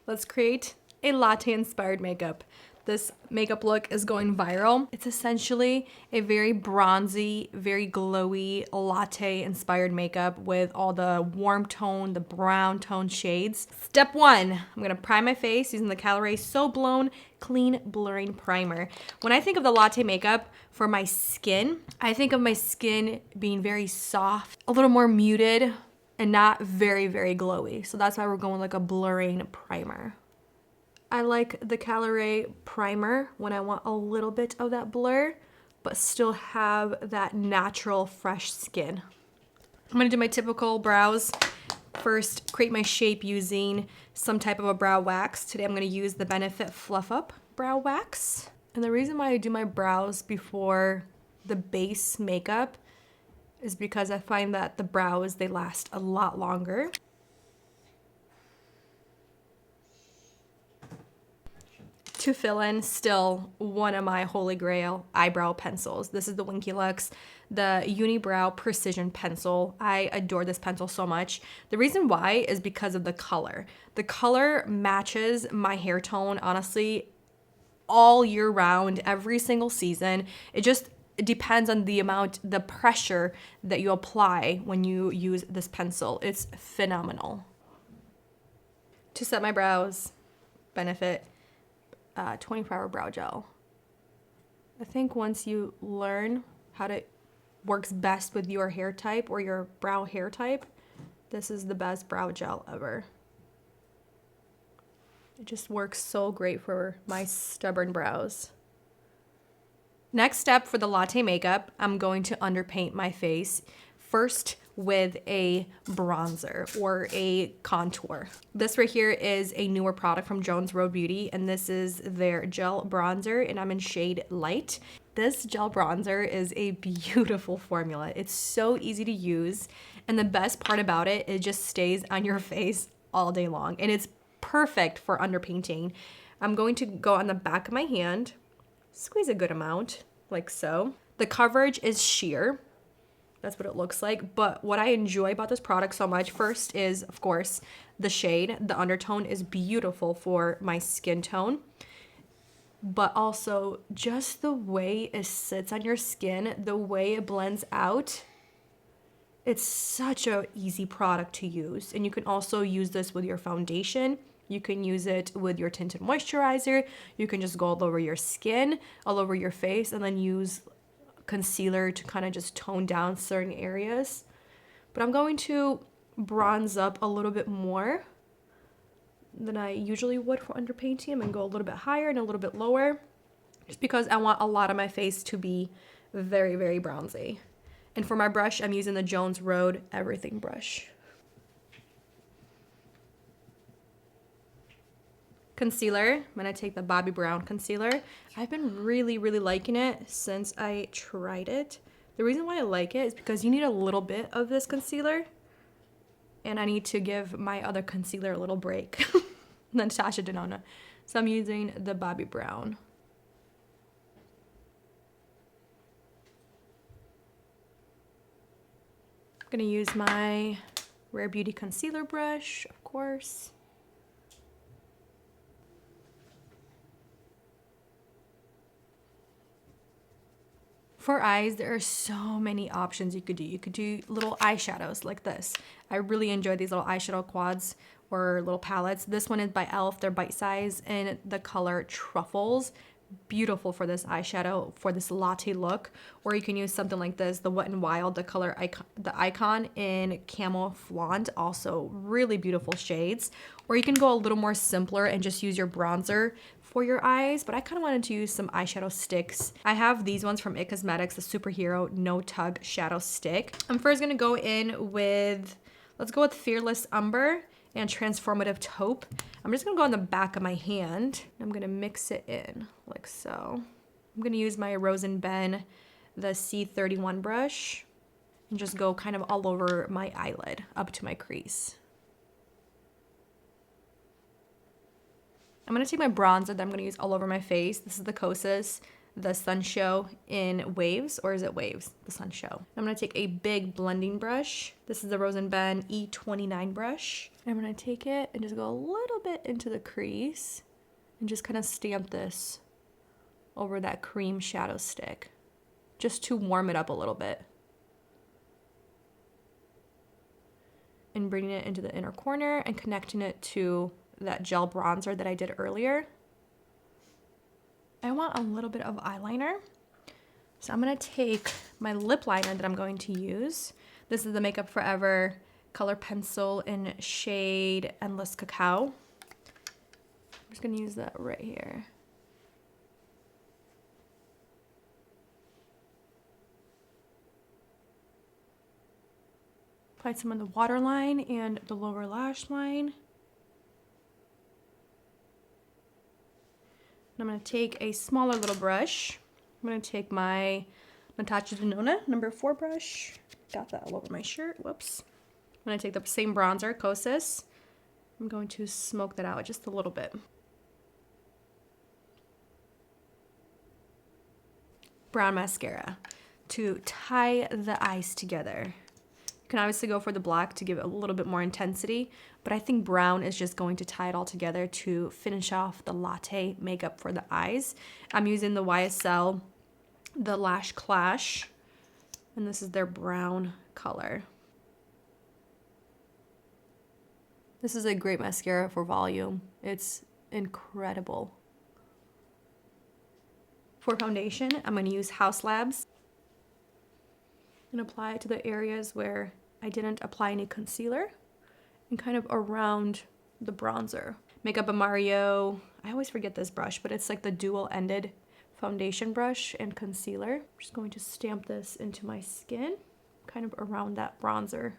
let's create a latte inspired makeup. This makeup look is going viral. It's essentially a very bronzy, very glowy latte inspired makeup with all the warm tone, the brown tone shades. Step one, I'm gonna prime my face using the Calorie So Blown Clean Blurring Primer. When I think of the latte makeup for my skin, I think of my skin being very soft, a little more muted, and not very, very glowy. So that's why we're going like a blurring primer. I like the Calorie primer when I want a little bit of that blur, but still have that natural, fresh skin. I'm gonna do my typical brows. First, create my shape using some type of a brow wax. Today I'm gonna use the Benefit Fluff Up Brow Wax. And the reason why I do my brows before the base makeup is because I find that the brows, they last a lot longer. To fill in, still one of my holy grail eyebrow pencils. This is the Winky Lux, the Unibrow Precision Pencil. I adore this pencil so much. The reason why is because of the color. The color matches my hair tone, honestly, all year round, every single season. It depends on the amount, the pressure that you apply when you use this pencil. It's phenomenal. To set my brows, Benefit 24-hour brow gel. I think once you learn how it works best with your hair type or your brow hair type, this is the best brow gel ever. It just works so great for my stubborn brows. Next step for the latte makeup, I'm going to underpaint my face. First with a bronzer or a contour. This right here is a newer product from Jones Road Beauty, and this is their gel bronzer, and I'm in shade Light. This gel bronzer is a beautiful formula. It's so easy to use, and the best part about it, it just stays on your face all day long, and it's perfect for underpainting. I'm going to go on the back of my hand, squeeze a good amount, like so. The coverage is sheer. That's what it looks like. But what I enjoy about this product so much, first is, of course, the shade. The undertone is beautiful for my skin tone. But also just the way it sits on your skin, the way it blends out. It's such an easy product to use. And you can also use this with your foundation. You can use it with your tinted moisturizer. You can just go all over your skin, all over your face, and then use concealer to kind of just tone down certain areas. But I'm going to bronze up a little bit more than I usually would for underpainting and go a little bit higher and a little bit lower, just because I want a lot of my face to be very, very bronzy. And for my brush, I'm using the Jones Road Everything brush. Concealer, I'm gonna take the Bobbi Brown concealer. I've been really, really liking it since I tried it. The reason why I like it is because you need a little bit of this concealer, and I need to give my other concealer a little break. Natasha Denona. So I'm using the Bobbi Brown. I'm gonna use my Rare Beauty concealer brush, of course. For eyes, there are so many options you could do. You could do little eyeshadows like this. I really enjoy these little eyeshadow quads or little palettes. This one is by e.l.f. They're bite size in the color Truffles. Beautiful for this eyeshadow, for this latte look. Or you can use something like this, the Wet n Wild, the color Icon in Camel Flaunt. Also really beautiful shades. Or you can go a little more simpler and just use your bronzer for your eyes, but I kind of wanted to use some eyeshadow sticks. I have these ones from It Cosmetics, the Superhero No Tug Shadow Stick. I'm first gonna go in with, let's go with Fearless Umber and Transformative Taupe. I'm just gonna go on the back of my hand. I'm gonna mix it in like so. I'm gonna use my Rose & Ben, the C31 brush, and just go kind of all over my eyelid up to my crease. I'm gonna take my bronzer that I'm gonna use all over my face. This is the Kosas the Sun Show in Waves, or is it Waves? The Sun Show. I'm gonna take a big blending brush. This is the Rose & Ben E29 brush. And I'm gonna take it and just go a little bit into the crease and just kind of stamp this over that cream shadow stick, just to warm it up a little bit. And bringing it into the inner corner and connecting it to that gel bronzer that I did earlier. I want a little bit of eyeliner. So I'm gonna take my lip liner that I'm going to use. This is the Makeup Forever color pencil in shade Endless Cacao. I'm just gonna use that right here. Apply some on the waterline and the lower lash line. And I'm going to take a smaller little brush. I'm going to take my Natasha Denona #4 brush. Got that all over my shirt. Whoops. I'm going to take the same bronzer, Kosas. I'm going to smoke that out just a little bit. Brown mascara to tie the eyes together. You can obviously go for the black to give it a little bit more intensity, but I think brown is just going to tie it all together to finish off the Latte makeup for the eyes. I'm using the YSL, the Lash Clash, and this is their brown color. This is a great mascara for volume. It's incredible. For foundation, I'm going to use House Labs and apply it to the areas where I didn't apply any concealer and kind of around the bronzer. Makeup by Mario. I always forget this brush, but it's like the dual-ended foundation brush and concealer. I'm just going to stamp this into my skin, kind of around that bronzer.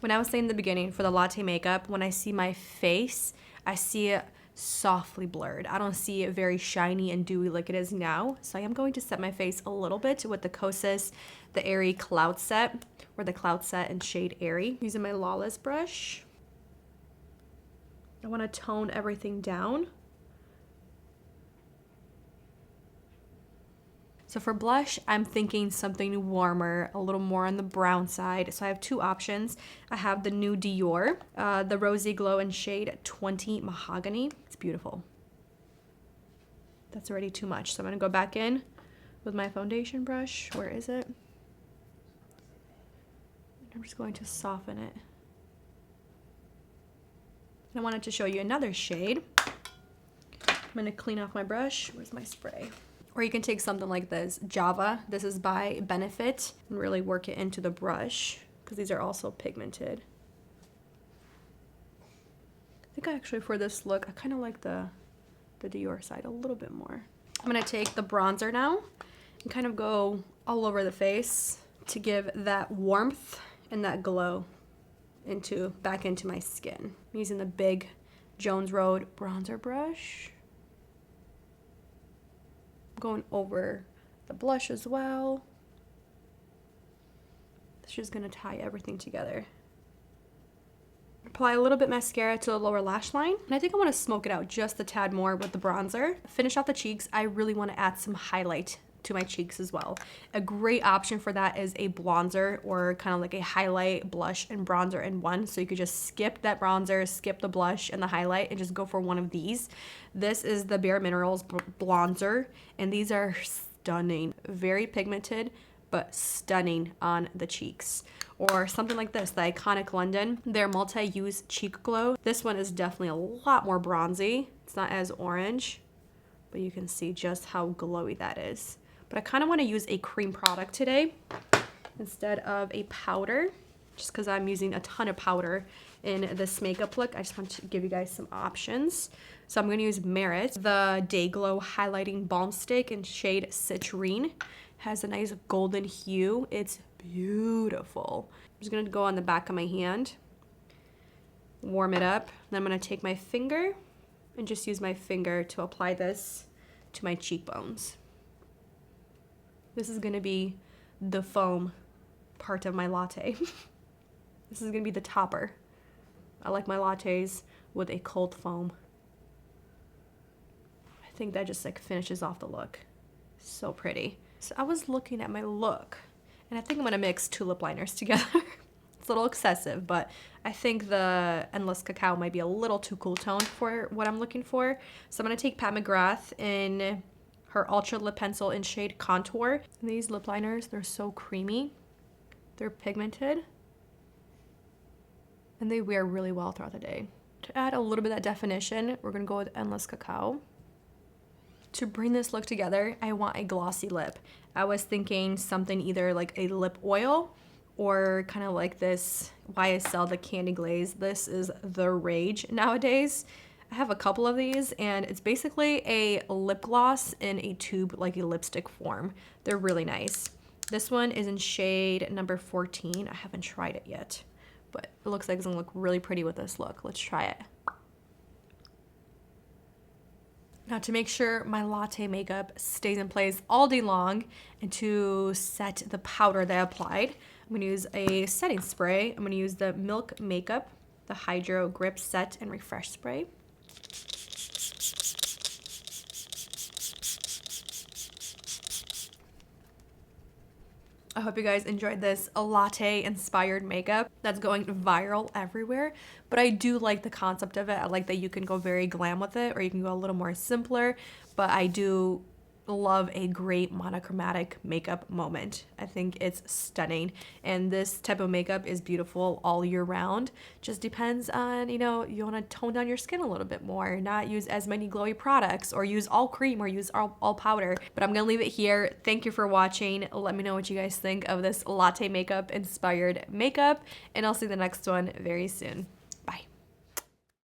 When I was saying in the beginning, for the Latte makeup, when I see my face, I see it softly blurred. I don't see it very shiny and dewy like it is now. So I am going to set my face a little bit with the Kosas, the Airy Cloud Set, or the Cloud Set in shade Airy. Using my Lawless brush. I want to tone everything down. So for blush, I'm thinking something warmer, a little more on the brown side. So I have two options. I have the new Dior, the Rosy Glow in shade 20 Mahogany. It's beautiful. That's already too much. So I'm gonna go back in with my foundation brush. Where is it? I'm just going to soften it. I wanted to show you another shade. I'm gonna clean off my brush. Where's my spray? Or you can take something like this, Java. This is by Benefit, and really work it into the brush because these are also pigmented. I think actually for this look, I kind of like the Dior side a little bit more. I'm gonna take the bronzer now and kind of go all over the face to give that warmth and that glow back into my skin. I'm using the big Jones Road bronzer brush. Going over the blush as well. It's just gonna tie everything together. Apply a little bit mascara to the lower lash line, and I think I want to smoke it out just a tad more with the bronzer. Finish off the cheeks. I really want to add some highlight to my cheeks as well. A great option for that is a bronzer, or kind of like a highlight, blush, and bronzer in one. So you could just skip that bronzer, skip the blush and the highlight, and just go for one of these. This is the Bare Minerals bronzer, and these are stunning. Very pigmented, but stunning on the cheeks. Or something like this, the Iconic London, their multi-use cheek glow. This one is definitely a lot more bronzy. It's not as orange, but you can see just how glowy that is. But I kind of want to use a cream product today instead of a powder, just because I'm using a ton of powder in this makeup look. I just want to give you guys some options. So I'm going to use Merit, the Day Glow Highlighting Balm Stick in shade Citrine. Has a nice golden hue. It's beautiful. I'm just going to go on the back of my hand, warm it up. Then I'm going to take my finger and just use my finger to apply this to my cheekbones. This is going to be the foam part of my latte. This is going to be the topper. I like my lattes with a cold foam. I think that just like finishes off the look. So pretty. So I was looking at my look, and I think I'm gonna mix 2 lip liners together. It's a little excessive, but I think the Endless Cacao might be a little too cool toned for what I'm looking for. So I'm gonna take Pat McGrath in her Ultra Lip Pencil in shade Contour. And these lip liners, they're so creamy. They're pigmented. And they wear really well throughout the day. To add a little bit of that definition, we're gonna go with Endless Cacao. To bring this look together, I want a glossy lip. I was thinking something either like a lip oil or kind of like this YSL, the Candy Glaze. This is the rage nowadays. I have a couple of these, and it's basically a lip gloss in a tube, like a lipstick form. They're really nice. This one is in shade number 14. I haven't tried it yet, but it looks like it's gonna look really pretty with this look. Let's try it. Now, to make sure my latte makeup stays in place all day long and to set the powder that I applied, I'm going to use a setting spray. I'm going to use the Milk Makeup, the Hydro Grip Set and Refresh Spray. I hope you guys enjoyed this latte inspired makeup that's going viral everywhere, but I do like the concept of it. I like that you can go very glam with it, or you can go a little more simpler, but I do love a great monochromatic makeup moment. I think it's stunning, and this type of makeup is beautiful all year round. Just depends on, you know, you want to tone down your skin a little bit more, not use as many glowy products, or use all cream, or use all powder. But I'm gonna leave it here. Thank you for watching. Let me know what you guys think of this latte makeup inspired makeup, and I'll see the next one very soon.